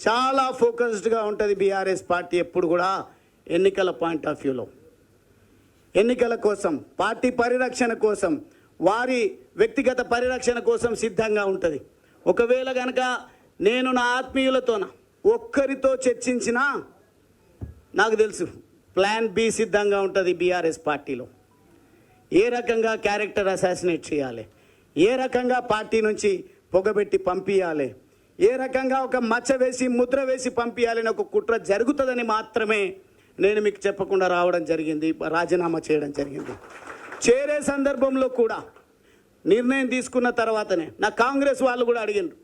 చాలా ఫోకస్డ్గా ఉంటుంది బీఆర్ఎస్ పార్టీ ఎప్పుడు కూడా ఎన్నికల పాయింట్ ఆఫ్ వ్యూలో. ఎన్నికల కోసం, పార్టీ పరిరక్షణ కోసం, వారి వ్యక్తిగత పరిరక్షణ కోసం సిద్ధంగా ఉంటుంది. ఒకవేళ కనుక నేను నా ఆత్మీయులతోన ఒక్కరితో చర్చించినా నాకు తెలుసు ప్లాన్ బి సిద్ధంగా ఉంటుంది బీఆర్ఎస్ పార్టీలో. ఏ రకంగా క్యారెక్టర్ అసాసినేట్ చేయాలి, ఏ రకంగా పార్టీ నుంచి పొగబెట్టి పంపించాలి, ఏ రకంగా ఒక మచ్చ వేసి ముద్ర వేసి పంపించాలని ఒక కుట్ర జరుగుతుందని మాత్రమే నేను మీకు చెప్పకుండా రావడం జరిగింది, రాజీనామా చేయడం జరిగింది. చేరే సందర్భంలో కూడా నిర్ణయం తీసుకున్న తర్వాతనే నా కాంగ్రెస్ వాళ్ళు కూడా అడిగిండ్రు,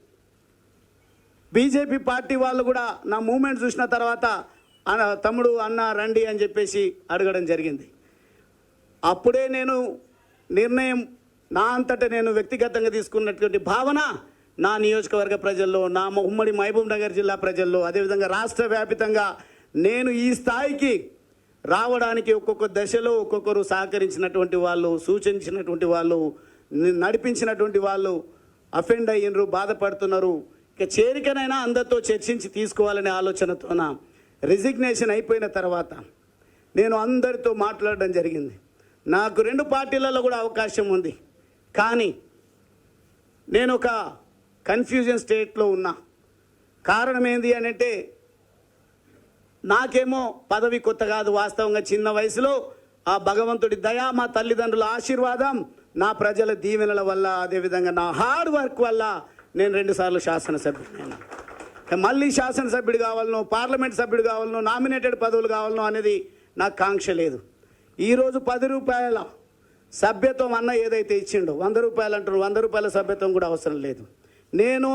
బీజేపీ పార్టీ వాళ్ళు కూడా నా మూమెంట్ చూసిన తర్వాత తమ్ముడు అన్న రండి అని చెప్పేసి అడగడం జరిగింది. అప్పుడే నేను నిర్ణయం నా అంతటా నేను వ్యక్తిగతంగా తీసుకున్నటువంటి భావన నా నియోజకవర్గ ప్రజల్లో, నా ఉమ్మడి మహబూబ్ నగర్ జిల్లా ప్రజల్లో, అదేవిధంగా రాష్ట్ర వ్యాపితంగా నేను ఈ స్థాయికి రావడానికి ఒక్కొక్క దశలో ఒక్కొక్కరు సహకరించినటువంటి వాళ్ళు, సూచించినటువంటి వాళ్ళు, నడిపించినటువంటి వాళ్ళు అఫెండ్ అయ్యినరు, బాధపడుతున్నారు. ఇక చేరికనైనా అందరితో చర్చించి తీసుకోవాలనే ఆలోచనతోన రిజిగ్నేషన్ అయిపోయిన తర్వాత నేను అందరితో మాట్లాడడం జరిగింది. నాకు 2 పార్టీలలో కూడా అవకాశం ఉంది, కానీ నేను ఒక కన్ఫ్యూజన్ స్టేట్లో ఉన్నా. కారణం ఏంది అని అంటే, నాకేమో పదవి కొత్త కాదు, వాస్తవంగా చిన్న వయసులో ఆ భగవంతుడి దయ, మా తల్లిదండ్రుల ఆశీర్వాదం, నా ప్రజల దీవెనల వల్ల, అదేవిధంగా నా హార్డ్ వర్క్ వల్ల నేను 2 సార్లు శాసనసభ్యుడైనా. మళ్ళీ శాసనసభ్యుడు కావాలనో, పార్లమెంట్ సభ్యుడు కావాలనో, నామినేటెడ్ పదవులు కావాలనో అనేది నాకు కాంక్ష లేదు. ఈరోజు 10 రూపాయల సభ్యత్వం అన్న ఏదైతే ఇచ్చిండో, 100 రూపాయలు అంటారు, 100 రూపాయల సభ్యత్వం కూడా అవసరం లేదు. నేను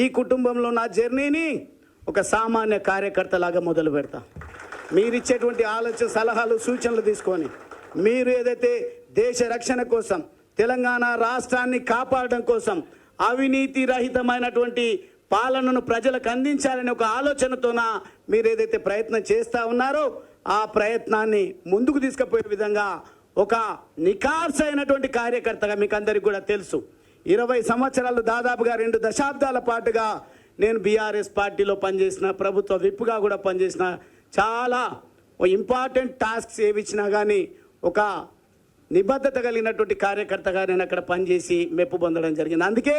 ఈ కుటుంబంలో నా జర్నీని ఒక సామాన్య కార్యకర్తలాగా మొదలు పెడతా. మీరిచ్చేటువంటి ఆలోచన, సలహాలు, సూచనలు తీసుకొని మీరు ఏదైతే దేశ రక్షణ కోసం, తెలంగాణ రాష్ట్రాన్ని కాపాడడం కోసం, అవినీతి రహితమైనటువంటి పాలనను ప్రజలకు అందించాలనే ఒక ఆలోచనతోన మీరు ఏదైతే ప్రయత్నం చేస్తూ ఉన్నారో ఆ ప్రయత్నాన్ని ముందుకు తీసుకుపోయే విధంగా ఒక నిఖార్సైనటువంటి కార్యకర్తగా మీకు అందరికీ కూడా తెలుసు. 20 సంవత్సరాలు, దాదాపుగా 2 దశాబ్దాల పాటుగా నేను బీఆర్ఎస్ పార్టీలో పనిచేసిన, ప్రభుత్వ విప్గా కూడా పనిచేసిన, చాలా ఇంపార్టెంట్ టాస్క్స్ ఏవి ఇచ్చినా కానీ ఒక నిబద్ధత కలిగినటువంటి కార్యకర్తగా నేను అక్కడ పనిచేసి మెప్పు పొందడం జరిగింది. అందుకే